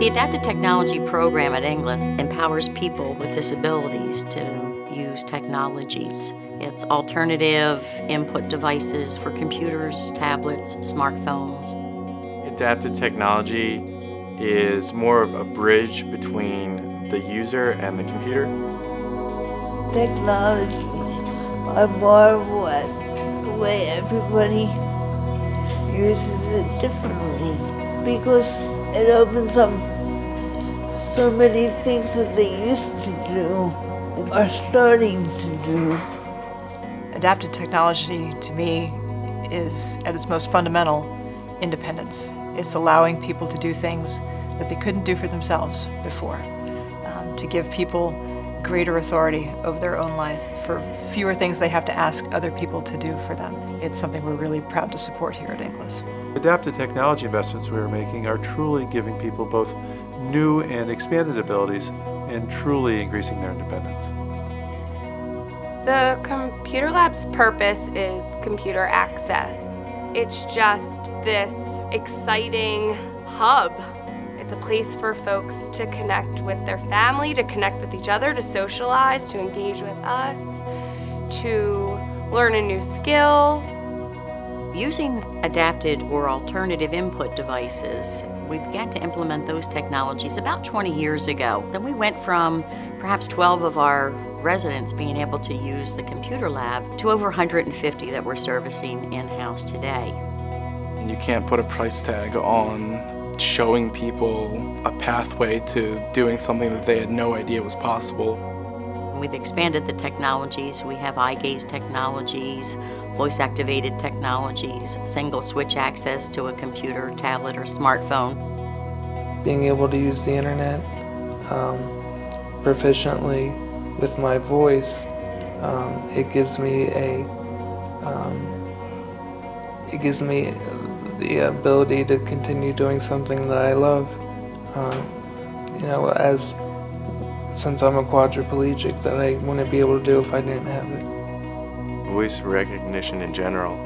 The Adapted Technology program at Inglis empowers people with disabilities to use technologies. It's alternative input devices for computers, tablets, smartphones. Adapted technology is more of a bridge between the user and the computer. Technology, I marvel at the way everybody uses it differently because it opens up so many things that they used to do are starting to do. Adapted technology, to me, is at its most fundamental independence. It's allowing people to do things that they couldn't do for themselves before, to give people greater authority over their own life, for fewer things they have to ask other people to do for them. It's something we're really proud to support here at Inglis. Adapted technology investments we are making are truly giving people both new and expanded abilities and truly increasing their independence. The Computer Lab's purpose is computer access. It's just this exciting hub. It's a place for folks to connect with their family, to connect with each other, to socialize, to engage with us, to learn a new skill. Using adapted or alternative input devices, we began to implement those technologies about 20 years ago. Then we went from perhaps 12 of our residents being able to use the computer lab to over 150 that we're servicing in-house today. You can't put a price tag on showing people a pathway to doing something that they had no idea was possible. We've expanded the technologies. We have eye gaze technologies, voice-activated technologies, single switch access to a computer, tablet, or smartphone. Being able to use the internet proficiently with my voice, it gives me the ability to continue doing something that I love. Since I'm a quadriplegic, that I wouldn't be able to do if I didn't have it. Voice recognition in general,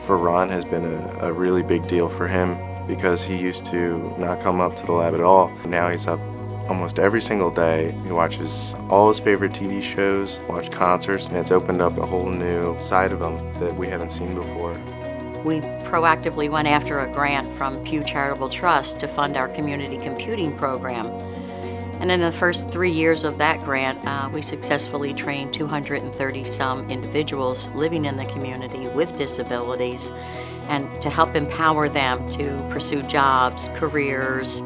for Ron has been a really big deal for him because he used to not come up to the lab at all. Now he's up almost every single day. He watches all his favorite TV shows, watch concerts, and it's opened up a whole new side of him that we haven't seen before. We proactively went after a grant from Pew Charitable Trust to fund our community computing program. And in the first 3 years of that grant, we successfully trained 230-some individuals living in the community with disabilities, and to help empower them to pursue jobs, careers,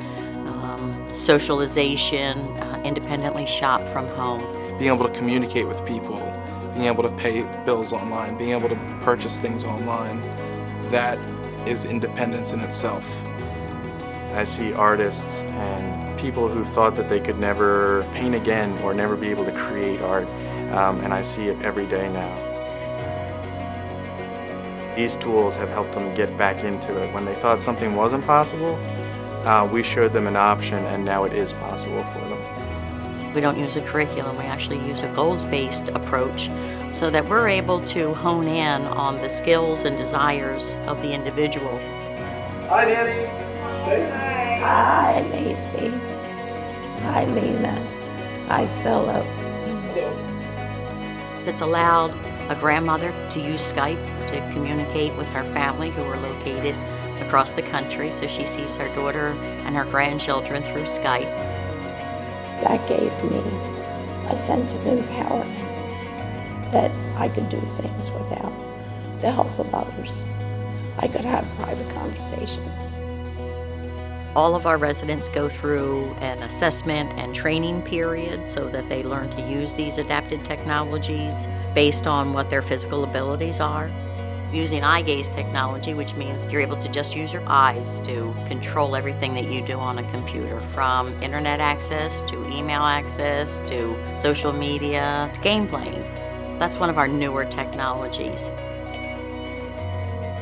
socialization, independently shop from home. Being able to communicate with people, being able to pay bills online, being able to purchase things online, that is independence in itself. I see artists and people who thought that they could never paint again or never be able to create art, and I see it every day now. These tools have helped them get back into it. When they thought something wasn't possible, we showed them an option, and now it is possible for them. We don't use a curriculum, we actually use a goals-based approach so that we're able to hone in on the skills and desires of the individual. Hi, Nanny. Say hi. Hi, Macy. Hi, Lena. Hi, Philip. It's allowed a grandmother to use Skype to communicate with her family who are located across the country, so she sees her daughter and her grandchildren through Skype. That gave me a sense of empowerment, that I could do things without the help of others. I could have private conversations. All of our residents go through an assessment and training period so that they learn to use these adapted technologies based on what their physical abilities are. Using eye gaze technology, which means you're able to just use your eyes to control everything that you do on a computer, from internet access to email access to social media to game playing. That's one of our newer technologies.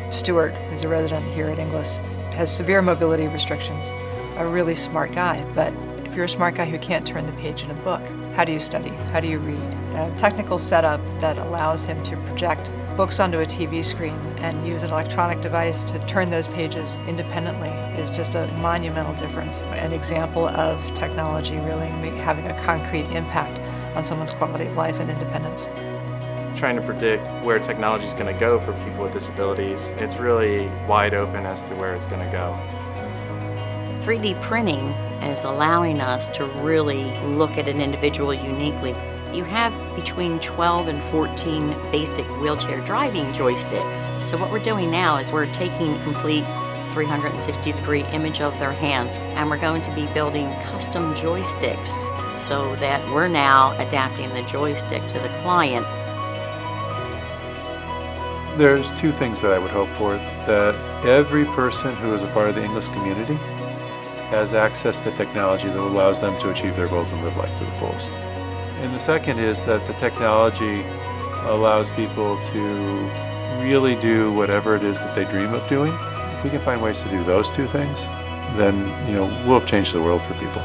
Stuart, who's a resident here at Inglis, has severe mobility restrictions. A really smart guy, but if you're a smart guy who can't turn the page in a book, how do you study? How do you read? A technical setup that allows him to project books onto a TV screen and use an electronic device to turn those pages independently is just a monumental difference, an example of technology really having a concrete impact on someone's quality of life and independence. Trying to predict where technology is going to go for people with disabilities, it's really wide open as to where it's going to go. 3D printing is allowing us to really look at an individual uniquely. You have between 12 and 14 basic wheelchair driving joysticks. So what we're doing now is we're taking a complete 360-degree image of their hands, and we're going to be building custom joysticks so that we're now adapting the joystick to the client. There's two things that I would hope for: that every person who is a part of the English community has access to technology that allows them to achieve their goals and live life to the fullest. And the second is that the technology allows people to really do whatever it is that they dream of doing. If we can find ways to do those two things, then we'll have changed the world for people.